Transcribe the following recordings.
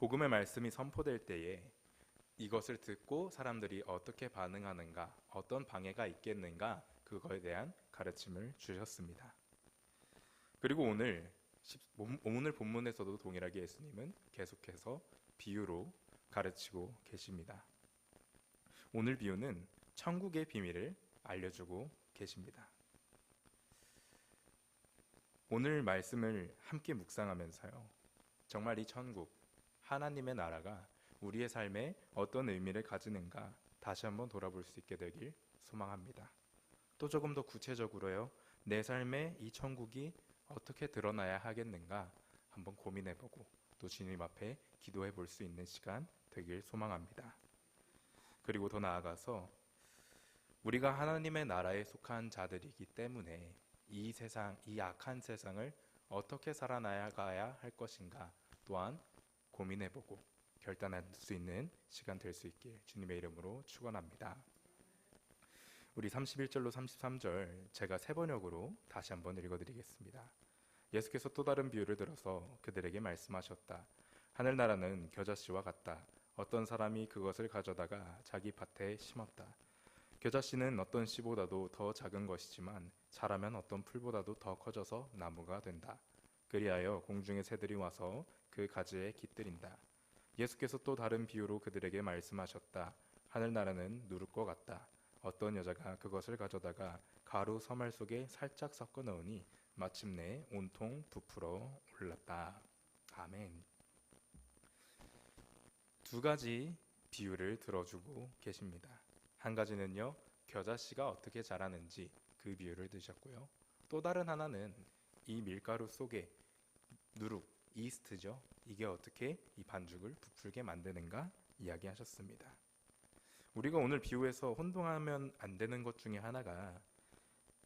복음의 말씀이 선포될 때에 이것을 듣고 사람들이 어떻게 반응하는가, 어떤 방해가 있겠는가, 그거에 대한 가르침을 주셨습니다. 그리고 오늘 본문에서도 동일하게 예수님은 계속해서 비유로 가르치고 계십니다. 오늘 비유는 천국의 비밀을 알려주고 계십니다. 오늘 말씀을 함께 묵상하면서요, 정말 이 천국, 하나님의 나라가 우리의 삶에 어떤 의미를 가지는가 다시 한번 돌아볼 수 있게 되길 소망합니다. 또 조금 더 구체적으로요, 내 삶에 이 천국이 어떻게 드러나야 하겠는가 한번 고민해보고 또 주님 앞에 기도해 볼 수 있는 시간 되길 소망합니다. 그리고 더 나아가서 우리가 하나님의 나라에 속한 자들이기 때문에 이 세상, 이 악한 세상을 어떻게 살아나가야 할 것인가 또한 고민해보고 결단할 수 있는 시간 될 수 있길 주님의 이름으로 축원합니다. 우리 31절로 33절 제가 세 번역으로 다시 한번 읽어드리겠습니다. 예수께서 또 다른 비유를 들어서 그들에게 말씀하셨다. 하늘나라는 겨자씨와 같다. 어떤 사람이 그것을 가져다가 자기 밭에 심었다. 겨자씨는 어떤 씨보다도 더 작은 것이지만 자라면 어떤 풀보다도 더 커져서 나무가 된다. 그리하여 공중의 새들이 와서 그 가지에 깃들인다. 예수께서 또 다른 비유로 그들에게 말씀하셨다. 하늘나라는 누룩과 같다. 어떤 여자가 그것을 가져다가 가루 서말 속에 살짝 섞어 넣으니 마침내 온통 부풀어 올랐다. 아멘. 두 가지 비유를 들어주고 계십니다. 한 가지는요, 겨자씨가 어떻게 자라는지 그 비유를 드셨고요. 또 다른 하나는 이 밀가루 속에 누룩, 이스트죠. 이게 어떻게 이 반죽을 부풀게 만드는가 이야기하셨습니다. 우리가 오늘 비유에서 혼동하면 안 되는 것 중에 하나가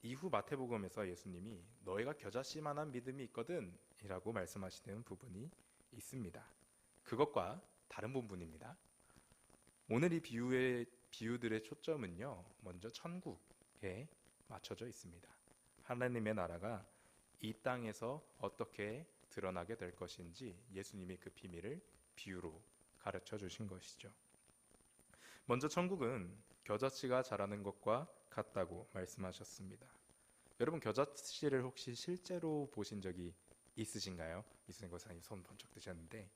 이후 마태복음에서 예수님이 너희가 겨자씨만한 믿음이 있거든 이라고 말씀하시는 부분이 있습니다. 그것과 다른 부분입니다. 오늘 이 비유들의 초점은요, 먼저 천국에 맞춰져 있습니다. 하나님의 나라가 이 땅에서 어떻게 드러나게 될 것인지 예수님이 그 비밀을 비유로 가르쳐 주신 것이죠. 먼저 천국은 겨자씨가 자라는 것과 같다고 말씀하셨습니다. 여러분, 겨자씨를 혹시 실제로 보신 적이 있으신가요? 이승현 권사님 손 번쩍 드셨는데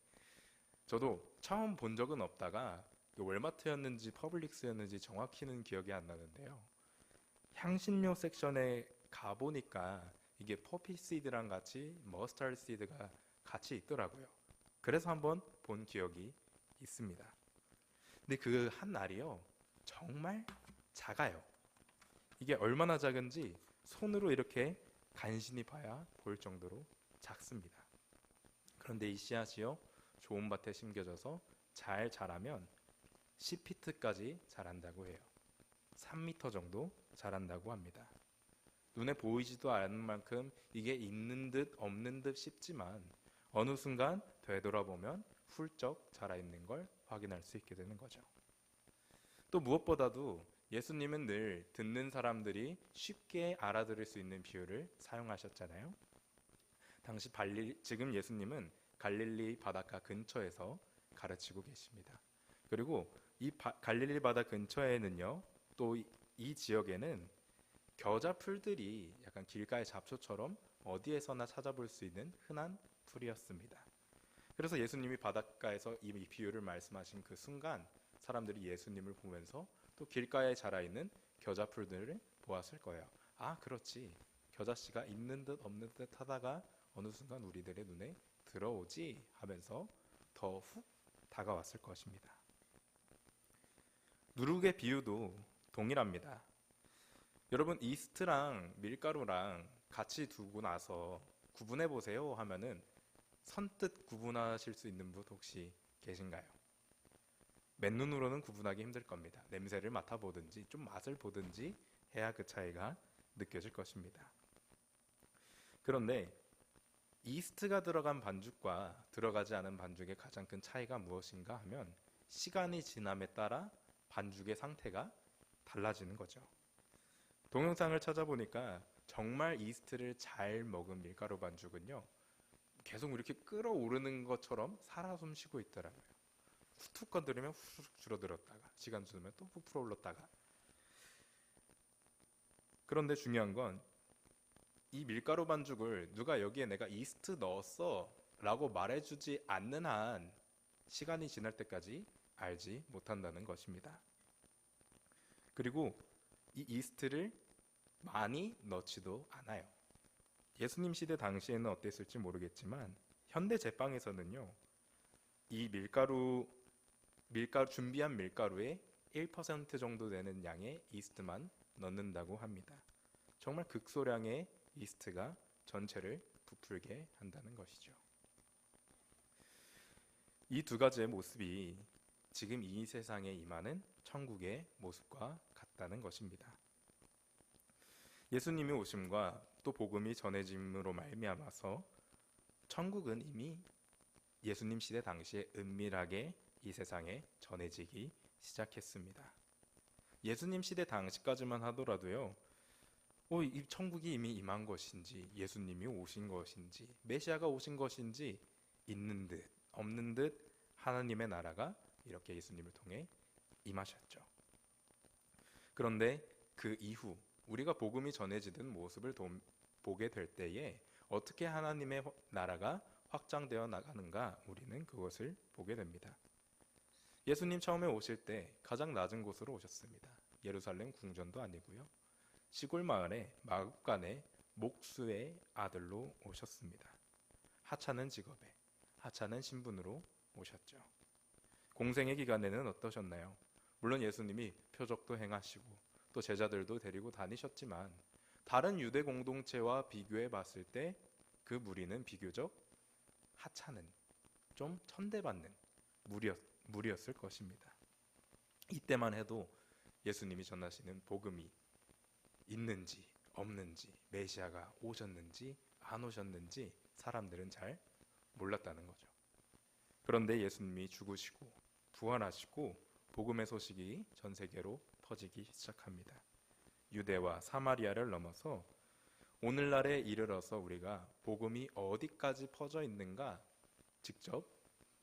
저도 처음 본 적은 없다가 월마트였는지 퍼블릭스였는지 정확히는 기억이 안 나는데요, 향신료 섹션에 가보니까 이게 포피 시드랑 같이 머스타드 시드가 같이 있더라고요. 그래서 한번 본 기억이 있습니다. 근데 그 한 알이요, 정말 작아요. 이게 얼마나 작은지 손으로 이렇게 간신히 봐야 보일 정도로 작습니다. 그런데 이 씨앗이요, 좋은 밭에 심겨져서 잘 자라면 10피트까지 자란다고 해요. 3m 정도 자란다고 합니다. 눈에 보이지도 않는 만큼 이게 있는 듯 없는 듯 싶지만 어느 순간 되돌아보면 훌쩍 자라있는 걸 확인할 수 있게 되는 거죠. 또 무엇보다도 예수님은 늘 듣는 사람들이 쉽게 알아들을 수 있는 비유를 사용하셨잖아요. 지금 예수님은 갈릴리 바닷가 근처에서 가르치고 계십니다. 그리고 이 갈릴리 바다 근처에는요, 또 이 지역에는 겨자 풀들이 약간 길가의 잡초처럼 어디에서나 찾아볼 수 있는 흔한 풀이었습니다. 그래서 예수님이 바닷가에서 이 비유를 말씀하신 그 순간 사람들이 예수님을 보면서 또 길가에 자라있는 겨자 풀들을 보았을 거예요. 아, 그렇지. 겨자씨가 있는 듯 없는 듯 하다가 어느 순간 우리들의 눈에 들어오지 하면서 더 훅 다가왔을 것입니다. 누룩의 비유도 동일합니다. 여러분, 이스트랑 밀가루랑 같이 두고 나서 구분해 보세요 하면은 선뜻 구분하실 수 있는 분 혹시 계신가요? 맨눈으로는 구분하기 힘들 겁니다. 냄새를 맡아보든지 좀 맛을 보든지 해야 그 차이가 느껴질 것입니다. 그런데 이스트가 들어간 반죽과 들어가지 않은 반죽의 가장 큰 차이가 무엇인가 하면 시간이 지남에 따라 반죽의 상태가 달라지는 거죠. 동영상을 찾아보니까 정말 이스트를 잘 먹은 밀가루 반죽은요, 계속 이렇게 끌어오르는 것처럼 살아 숨쉬고 있더라고요. 툭 건드리면 훅 줄어들었다가 시간 지나면 또 부풀어 올랐다가. 그런데 중요한 건 이 밀가루 반죽을 누가 여기에 내가 이스트 넣었어 라고 말해주지 않는 한 시간이 지날 때까지 알지 못한다는 것입니다. 그리고 이 이스트를 많이 넣지도 않아요. 예수님 시대 당시에는 어땠을지 모르겠지만 현대 제빵에서는요, 이 준비한 밀가루의 1% 정도 되는 양의 이스트만 넣는다고 합니다. 정말 극소량의 이스트가 전체를 부풀게 한다는 것이죠. 이 두 가지의 모습이 지금 이 세상에 임하는 천국의 모습과 같다는 것입니다. 예수님이 오심과 또 복음이 전해짐으로 말미암아서 천국은 이미 예수님 시대 당시에 은밀하게 이 세상에 전해지기 시작했습니다. 예수님 시대 당시까지만 하더라도요, 이 천국이 이미 임한 것인지, 예수님이 오신 것인지, 메시아가 오신 것인지 있는 듯 없는 듯 하나님의 나라가 이렇게 예수님을 통해 임하셨죠. 그런데 그 이후 우리가 복음이 전해지는 모습을 보게 될 때에 어떻게 하나님의 나라가 확장되어 나가는가, 우리는 그것을 보게 됩니다. 예수님 처음에 오실 때 가장 낮은 곳으로 오셨습니다. 예루살렘 궁전도 아니고요, 시골 마을의 마구간의 목수의 아들로 오셨습니다. 하찮은 직업에 하찮은 신분으로 오셨죠. 공생의 기간에는 어떠셨나요? 물론 예수님이 표적도 행하시고 또 제자들도 데리고 다니셨지만 다른 유대 공동체와 비교해 봤을 때 그 무리는 비교적 하찮은, 좀 천대받는 무리였을 것입니다. 이때만 해도 예수님이 전하시는 복음이 있는지 없는지, 메시아가 오셨는지 안 오셨는지 사람들은 잘 몰랐다는 거죠. 그런데 예수님이 죽으시고 부활하시고 복음의 소식이 전 세계로 퍼지기 시작합니다. 유대와 사마리아를 넘어서 오늘날에 이르러서 우리가 복음이 어디까지 퍼져 있는가 직접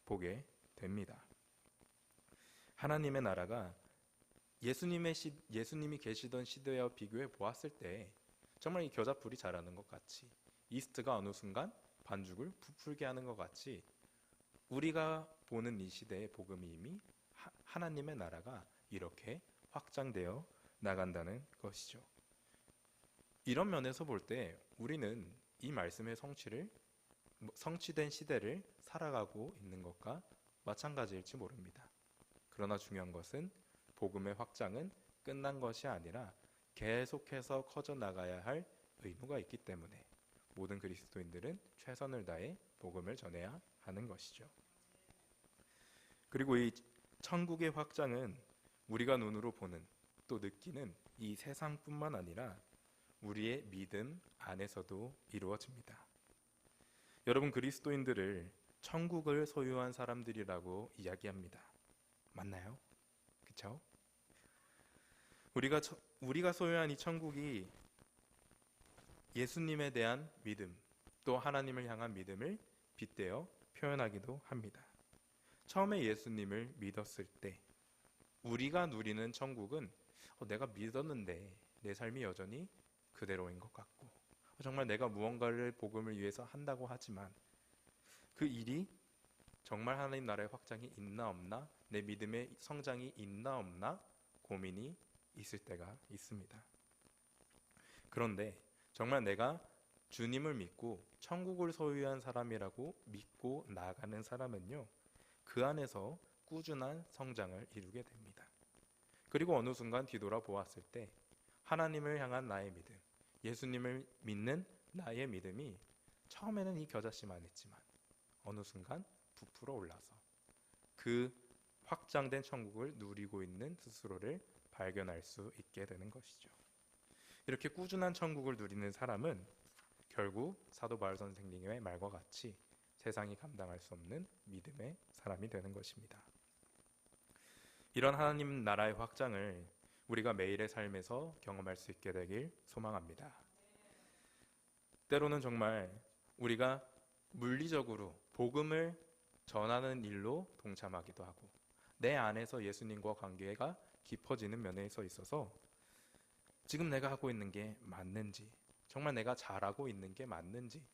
보게 됩니다. 하나님의 나라가 예수님이 계시던 시대와 비교해 보았을 때 정말 이 겨자풀이 자라는 것 같이, 이스트가 어느 순간 반죽을 부풀게 하는 것 같이 우리가 보는 이 시대의 복음이 이미 하나님의 나라가 이렇게 확장되어 나간다는 것이죠. 이런 면에서 볼 때 우리는 이 말씀의 성취된 시대를 살아가고 있는 것과 마찬가지일지 모릅니다. 그러나 중요한 것은 복음의 확장은 끝난 것이 아니라 계속해서 커져 나가야 할 의무가 있기 때문에 모든 그리스도인들은 최선을 다해 복음을 전해야 하는 것이죠. 그리고 이 천국의 확장은 우리가 눈으로 보는, 또 느끼는 이 세상뿐만 아니라 우리의 믿음 안에서도 이루어집니다. 여러분, 그리스도인들을 천국을 소유한 사람들이라고 이야기합니다. 맞나요? 그렇죠? 우리가 소유한 이 천국이 예수님에 대한 믿음, 또 하나님을 향한 믿음을 빗대어 표현하기도 합니다. 처음에 예수님을 믿었을 때 우리가 누리는 천국은 내가 믿었는데 내 삶이 여전히 그대로인 것 같고, 정말 내가 무언가를 복음을 위해서 한다고 하지만 그 일이 정말 하나님 나라의 확장이 있나 없나, 내 믿음의 성장이 있나 없나 고민이 있을 때가 있습니다. 그런데 정말 내가 주님을 믿고 천국을 소유한 사람이라고 믿고 나아가는 사람은요, 그 안에서 꾸준한 성장을 이루게 됩니다. 그리고 어느 순간 뒤돌아 보았을 때 하나님을 향한 나의 믿음, 예수님을 믿는 나의 믿음이 처음에는 이 겨자씨만 했지만 어느 순간 부풀어 올라서 그 확장된 천국을 누리고 있는 스스로를 발견할 수 있게 되는 것이죠. 이렇게 꾸준한 천국을 누리는 사람은 결국 사도 바울 선생님의 말과 같이 세상이 감당할 수 없는 믿음의 사람이 되는 것입니다. 이런 하나님 나라의 확장을 우리가 매일의 삶에서 경험할 수 있게 되길 소망합니다. 때로는 정말 우리가 물리적으로 복음을 전하는 일로 동참하기도 하고 내 안에서 예수님과 관계가 깊어지는 면에 있어서 지금 내가 하고 있는 게 맞는지, 정말 내가 잘하고 있는 게 맞는지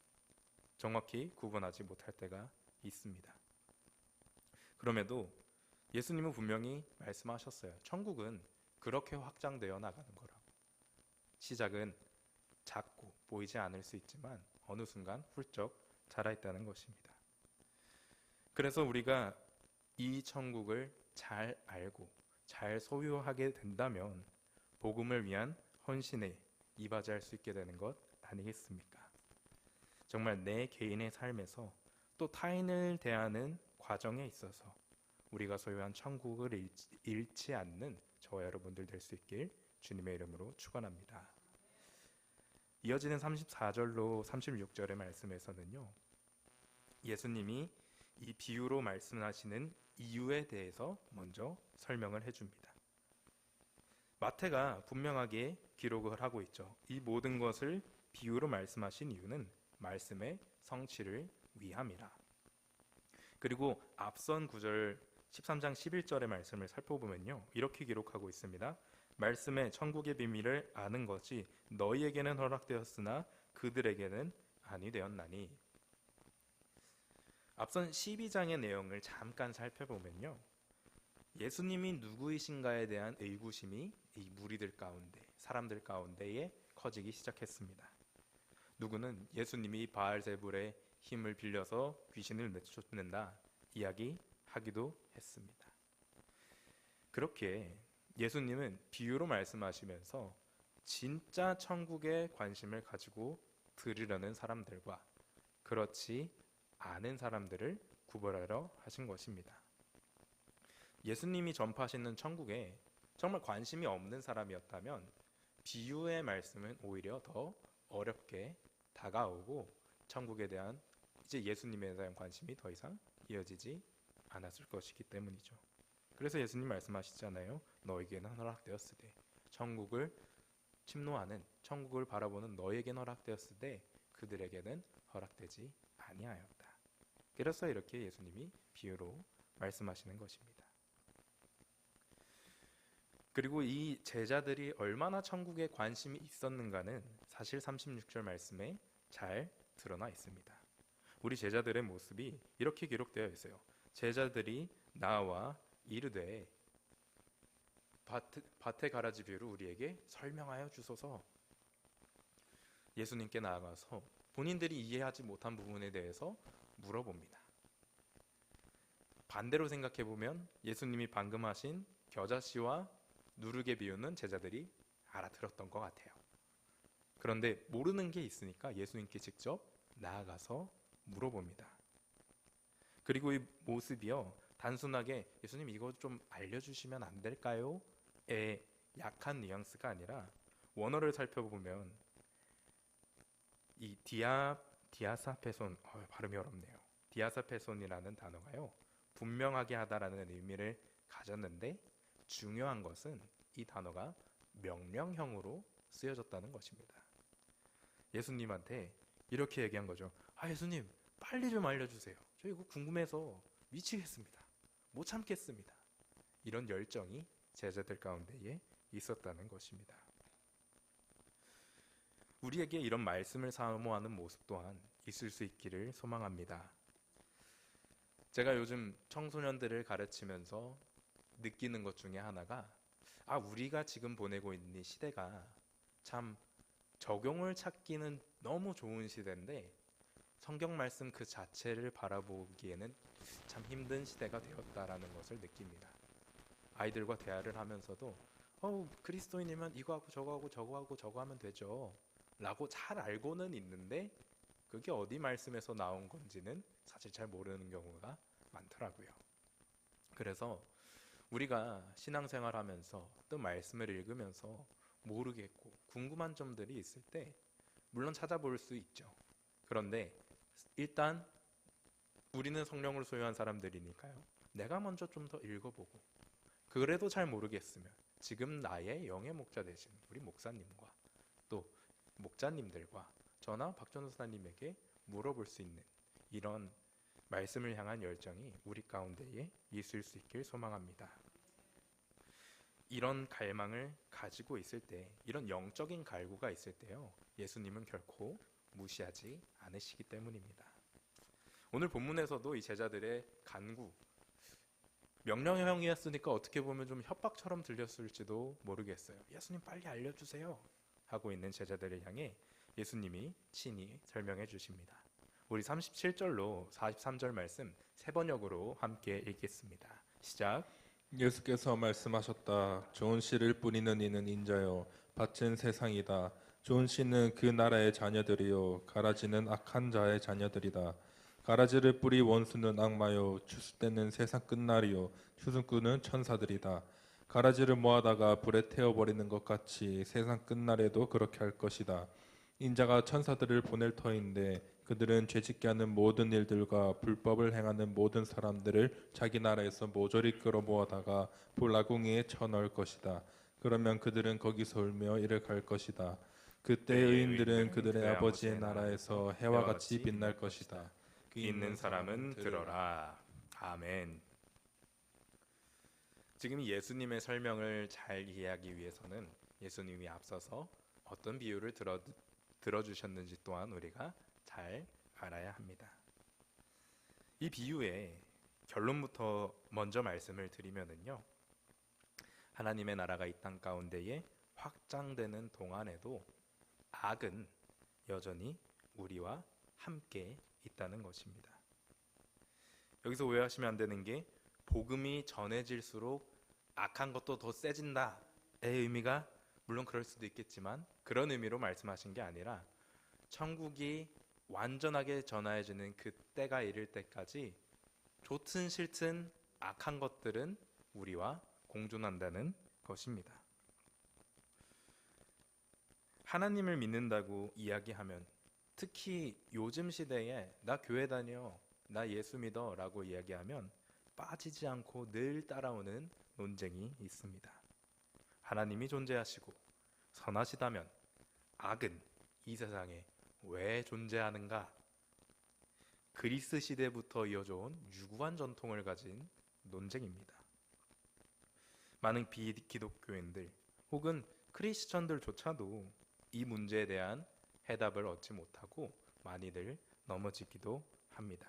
정확히 구분하지 못할 때가 있습니다. 그럼에도 예수님은 분명히 말씀하셨어요. 천국은 그렇게 확장되어 나가는 거라고. 시작은 작고 보이지 않을 수 있지만 어느 순간 훌쩍 자라있다는 것입니다. 그래서 우리가 이 천국을 잘 알고 잘 소유하게 된다면 복음을 위한 헌신에 이바지할 수 있게 되는 것 아니겠습니까? 정말 내 개인의 삶에서 또 타인을 대하는 과정에 있어서 우리가 소유한 천국을 잃지 않는 저와 여러분들 될 수 있길 주님의 이름으로 축원합니다. 이어지는 34절로 36절의 말씀에서는요, 예수님이 이 비유로 말씀하시는 이유에 대해서 먼저 설명을 해줍니다. 마태가 분명하게 기록을 하고 있죠. 이 모든 것을 비유로 말씀하신 이유는 말씀의 성취를 위함이라. 그리고 앞선 9절 13장 11절의 말씀을 살펴보면요, 이렇게 기록하고 있습니다. 말씀의 천국의 비밀을 아는 것이 너희에게는 허락되었으나 그들에게는 아니 되었나니. 앞선 12장의 내용을 잠깐 살펴보면요, 예수님이 누구이신가에 대한 의구심이 이 무리들 가운데, 사람들 가운데에 커지기 시작했습니다. 누구는 예수님이 바알세불의 힘을 빌려서 귀신을 내쫓는다 이야기하기도 했습니다. 그렇게 예수님은 비유로 말씀하시면서 진짜 천국에 관심을 가지고 들으려는 사람들과 그렇지 않은 사람들을 구별하려 하신 것입니다. 예수님이 전파하시는 천국에 정말 관심이 없는 사람이었다면 비유의 말씀은 오히려 더 어렵게 다가오고 천국에 대한, 이제 예수님에 대한 관심이 더 이상 이어지지 않았을 것이기 때문이죠. 그래서 예수님 말씀하시잖아요. 너에게는 허락되었으되, 천국을 침노하는, 천국을 바라보는 너에게는 허락되었으되 그들에게는 허락되지 아니하였다. 그래서 이렇게 예수님이 비유로 말씀하시는 것입니다. 그리고 이 제자들이 얼마나 천국에 관심이 있었는가는 사실 36절 말씀에 잘 드러나 있습니다. 우리 제자들의 모습이 이렇게 기록되어 있어요. 제자들이 나와 이르되 밭의 가라지 비유를 우리에게 설명하여 주소서. 예수님께 나아가서 본인들이 이해하지 못한 부분에 대해서 물어봅니다. 반대로 생각해 보면 예수님이 방금 하신 겨자씨와 누룩의 비유는 제자들이 알아들었던 것 같아요. 그런데 모르는 게 있으니까 예수님께 직접 나아가서 물어봅니다. 그리고 이 모습이요, 단순하게 예수님 이거 좀 알려주시면 안 될까요? 의 약한 뉘앙스가 아니라 원어를 살펴보면 이 디아사페손, 발음이 어렵네요. 디아사페손이라는 단어가요, 분명하게 하다라는 의미를 가졌는데 중요한 것은 이 단어가 명령형으로 쓰여졌다는 것입니다. 예수님한테 이렇게 얘기한 거죠. 예수님 빨리 좀 알려주세요. 저 이거 궁금해서 미치겠습니다. 못 참겠습니다. 이런 열정이 제자들 가운데에 있었다는 것입니다. 우리에게 이런 말씀을 사모하는 모습 또한 있을 수 있기를 소망합니다. 제가 요즘 청소년들을 가르치면서 느끼는 것 중에 하나가, 우리가 지금 보내고 있는 시대가 참 적용을 찾기는 너무 좋은 시대인데 성경 말씀 그 자체를 바라보기에는 참 힘든 시대가 되었다라는 것을 느낍니다. 아이들과 대화를 하면서도 그리스도인이면 이거 하고 저거 하고 저거 하고 저거 하면 되죠 라고 잘 알고는 있는데 그게 어디 말씀에서 나온 건지는 사실 잘 모르는 경우가 많더라고요. 그래서 우리가 신앙생활 하면서 또 말씀을 읽으면서 모르겠고 궁금한 점들이 있을 때 물론 찾아볼 수 있죠. 그런데 일단 우리는 성령을 소유한 사람들이니까요, 내가 먼저 좀 더 읽어보고 그래도 잘 모르겠으면 지금 나의 영의 목자 되신 우리 목사님과 또 목자님들과 저나 박전우사님에게 물어볼 수 있는 이런 말씀을 향한 열정이 우리 가운데에 있을 수 있길 소망합니다. 이런 갈망을 가지고 있을 때, 이런 영적인 갈구가 있을 때요, 예수님은 결코 무시하지 않으시기 때문입니다. 오늘 본문에서도 이 제자들의 간구, 명령형이었으니까 어떻게 보면 좀 협박처럼 들렸을지도 모르겠어요. 예수님 빨리 알려주세요 하고 있는 제자들을 향해 예수님이 친히 설명해 주십니다. 우리 37절로 43절 말씀 세 번역으로 함께 읽겠습니다. 시작. 예수께서 말씀하셨다. 좋은 씨를 뿌리는 이는 인자요 밭은 세상이다. 좋은 씨는 그 나라의 자녀들이요 가라지는 악한 자의 자녀들이다. 가라지를 뿌리 원수는 악마요 추수때는 세상 끝날이요 추수꾼은 천사들이다. 가라지를 모아다가 불에 태워버리는 것 같이 세상 끝날에도 그렇게 할 것이다. 인자가 천사들을 보낼 터인데 그들은 죄짓게 하는 모든 일들과 불법을 행하는 모든 사람들을 자기 나라에서 모조리 끌어모아다가 불나궁이에 쳐넣을 것이다. 그러면 그들은 거기서 울며 이를 갈 것이다. 그때 의인들은 그들의 아버지의 나라에서 해와 같이 빛날 것이다. 귀 있는 사람은 들어라. 아멘. 지금 예수님의 설명을 잘 이해하기 위해서는 예수님이 앞서서 어떤 비유를 들어주셨는지 또한 우리가 잘 알아야 합니다. 이 비유의 결론부터 먼저 말씀을 드리면은요, 하나님의 나라가 이 땅 가운데에 확장되는 동안에도 악은 여전히 우리와 함께 있다는 것입니다. 여기서 오해하시면 안 되는 게 복음이 전해질수록 악한 것도 더 세진다의 의미가 물론 그럴 수도 있겠지만 그런 의미로 말씀하신 게 아니라 천국이 완전하게 전하여지는 그 때가 이를 때까지 좋든 싫든 악한 것들은 우리와 공존한다는 것입니다. 하나님을 믿는다고 이야기하면 특히 요즘 시대에 나 교회 다녀, 나 예수 믿어 라고 이야기하면 빠지지 않고 늘 따라오는 논쟁이 있습니다. 하나님이 존재하시고 선하시다면 악은 이 세상에 왜 존재하는가? 그리스 시대부터 이어져온 유구한 전통을 가진 논쟁입니다. 많은 비기독교인들 혹은 크리스천들조차도 이 문제에 대한 해답을 얻지 못하고 많이들 넘어지기도 합니다.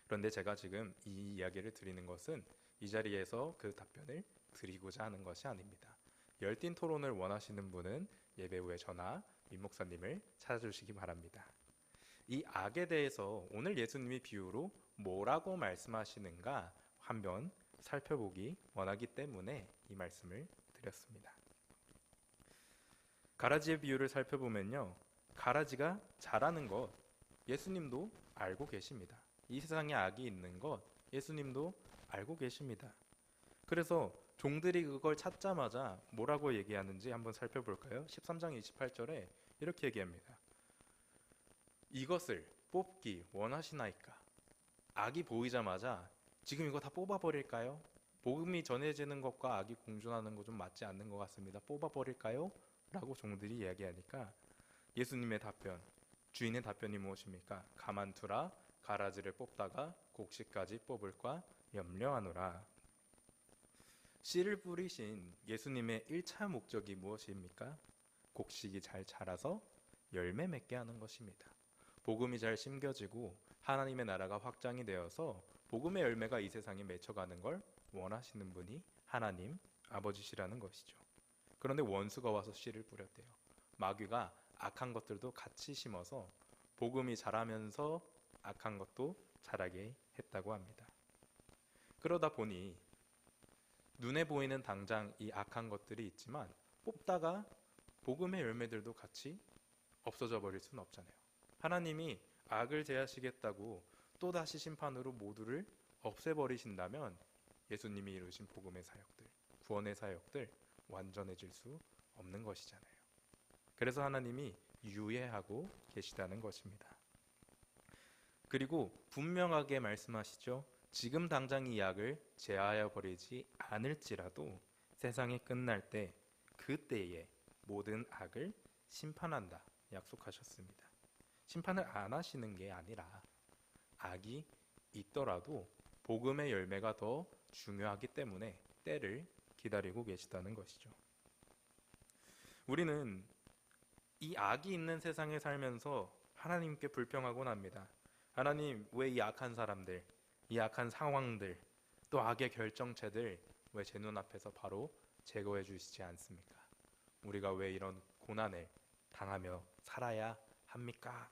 그런데 제가 지금 이 이야기를 드리는 것은 이 자리에서 그 답변을 드리고자 하는 것이 아닙니다. 열띤 토론을 원하시는 분은 예배 후에 저나 임 목사님을 찾아주시기 바랍니다. 이 악에 대해서 오늘 예수님이 비유로 뭐라고 말씀하시는가 한번 살펴보기 원하기 때문에 이 말씀을 드렸습니다. 가라지의 비유를 살펴보면요, 가라지가 자라는 것 예수님도 알고 계십니다. 이 세상에 악이 있는 것 예수님도 알고 계십니다. 그래서 종들이 그걸 찾자마자 뭐라고 얘기하는지 한번 살펴볼까요? 13장 28절에 이렇게 얘기합니다. 이것을 뽑기 원하시나이까? 악이 보이자마자 지금 이거 다 뽑아버릴까요? 복음이 전해지는 것과 악이 공존하는 거 좀 맞지 않는 것 같습니다. 뽑아버릴까요? 라고 종들이 이야기하니까 예수님의 답변, 주인의 답변이 무엇입니까? 가만두라, 가라지를 뽑다가 곡식까지 뽑을까 염려하노라. 씨를 뿌리신 예수님의 1차 목적이 무엇입니까? 곡식이 잘 자라서 열매 맺게 하는 것입니다. 복음이 잘 심겨지고 하나님의 나라가 확장이 되어서 복음의 열매가 이 세상에 맺혀가는 걸 원하시는 분이 하나님 아버지시라는 것이죠. 그런데 원수가 와서 씨를 뿌렸대요. 마귀가 악한 것들도 같이 심어서 복음이 자라면서 악한 것도 자라게 했다고 합니다. 그러다 보니 눈에 보이는 당장 이 악한 것들이 있지만 뽑다가 복음의 열매들도 같이 없어져 버릴 수는 없잖아요. 하나님이 악을 제하시겠다고 또다시 심판으로 모두를 없애버리신다면 예수님이 이루신 복음의 사역들, 구원의 사역들 완전해질 수 없는 것이잖아요. 그래서 하나님이 유예하고 계시다는 것입니다. 그리고 분명하게 말씀하시죠. 지금 당장 이 악을 제하여 버리지 않을지라도 세상이 끝날 때 그때에 모든 악을 심판한다 약속하셨습니다. 심판을 안 하시는 게 아니라 악이 있더라도 복음의 열매가 더 중요하기 때문에 때를 기다리고 계시다는 것이죠. 우리는 이 악이 있는 세상에 살면서 하나님께 불평하곤 합니다. 하나님, 왜 이 악한 사람들, 이 악한 상황들, 또 악의 결정체들 왜 제 눈앞에서 바로 제거해 주시지 않습니까? 우리가 왜 이런 고난을 당하며 살아야 합니까?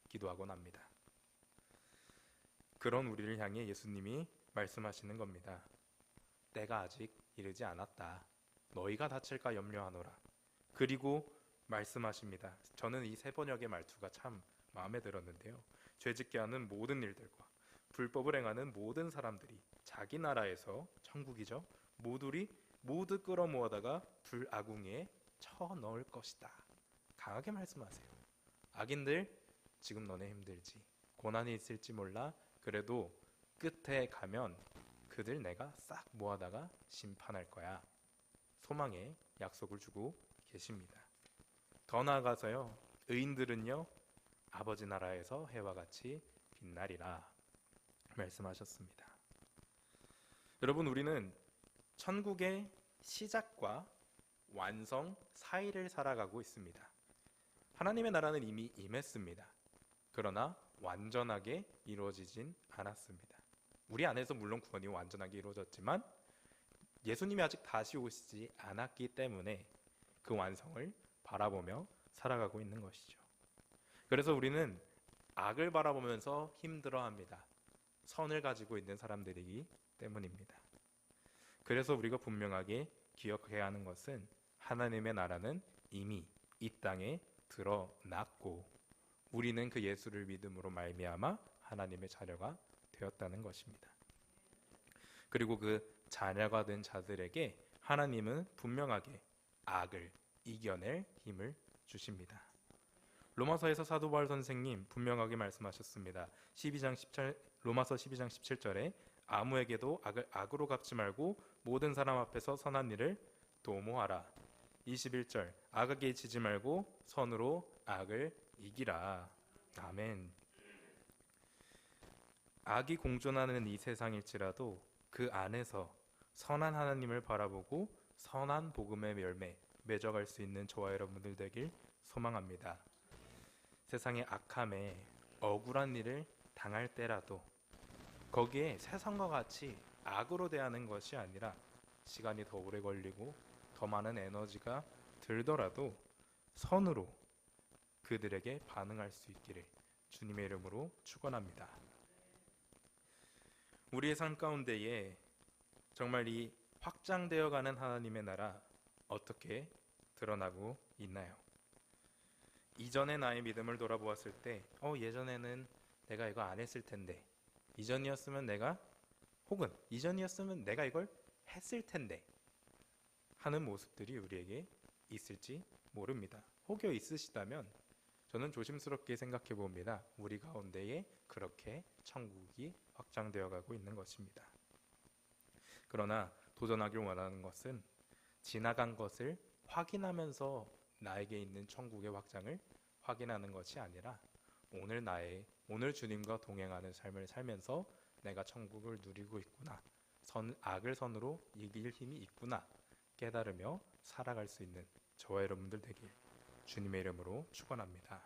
기도하곤 합니다. 그런 우리를 향해 예수님이 말씀하시는 겁니다. 때가 아직 이르지 않았다. 너희가 다칠까 염려하노라. 그리고 말씀하십니다. 저는 이 세 번역의 말투가 참 마음에 들었는데요. 죄짓게 하는 모든 일들과 불법을 행하는 모든 사람들이 자기 나라에서 천국이죠. 모두 끌어모아다가 불아궁에 쳐넣을 것이다. 강하게 말씀하세요. 악인들, 지금 너네 힘들지. 고난이 있을지 몰라. 그래도 끝에 가면 그들 내가 싹 모아다가 심판할 거야. 소망의 약속을 주고 계십니다. 더 나아가서요. 의인들은요. 아버지 나라에서 해와 같이 빛나리라 말씀하셨습니다. 여러분, 우리는 천국의 시작과 완성 사이를 살아가고 있습니다. 하나님의 나라는 이미 임했습니다. 그러나 완전하게 이루어지진 않았습니다. 우리 안에서 물론 구원이 완전하게 이루어졌지만 예수님이 아직 다시 오시지 않았기 때문에 그 완성을 바라보며 살아가고 있는 것이죠. 그래서 우리는 악을 바라보면서 힘들어합니다. 선을 가지고 있는 사람들이기 때문입니다. 그래서 우리가 분명하게 기억해야 하는 것은 하나님의 나라는 이미 이 땅에 드러났고 우리는 그 예수를 믿음으로 말미암아 하나님의 자녀가 되었다는 것입니다. 그리고 그 자녀가 된 자들에게 하나님은 분명하게 악을 이겨낼 힘을 주십니다. 로마서에서 사도 바울 선생님 분명하게 말씀하셨습니다. 로마서 12장 17절에 아무에게도 악을 악으로 갚지 말고 모든 사람 앞에서 선한 일을 도모하라. 21절 악에게 지지 말고 선으로 악을 이기라. 아멘. 악이 공존하는 이 세상일지라도 그 안에서 선한 하나님을 바라보고 선한 복음의 열매 맺어갈 수 있는 저와 여러분들 되길 소망합니다. 세상의 악함에 억울한 일을 당할 때라도 거기에 세상과 같이 악으로 대하는 것이 아니라 시간이 더 오래 걸리고 더 많은 에너지가 들더라도 선으로 그들에게 반응할 수 있기를 주님의 이름으로 축원합니다. 우리의 삶 가운데에 정말 이 확장되어가는 하나님의 나라 어떻게 드러나고 있나요? 이전의 나의 믿음을 돌아보았을 때 예전에는 내가 이거 안 했을 텐데 이전이었으면 내가 혹은 이전이었으면 내가 이걸 했을 텐데 하는 모습들이 우리에게 있을지 모릅니다. 혹여 있으시다면 저는 조심스럽게 생각해 봅니다. 우리 가운데에 그렇게 천국이 확장되어 가고 있는 것입니다. 그러나 도전하길 원하는 것은 지나간 것을 확인하면서 나에게 있는 천국의 확장을 확인하는 것이 아니라 오늘 주님과 동행하는 삶을 살면서 내가 천국을 누리고 있구나, 악을 선으로 이길 힘이 있구나 깨달으며 살아갈 수 있는 저와 여러분들 되길 주님의 이름으로 축원합니다.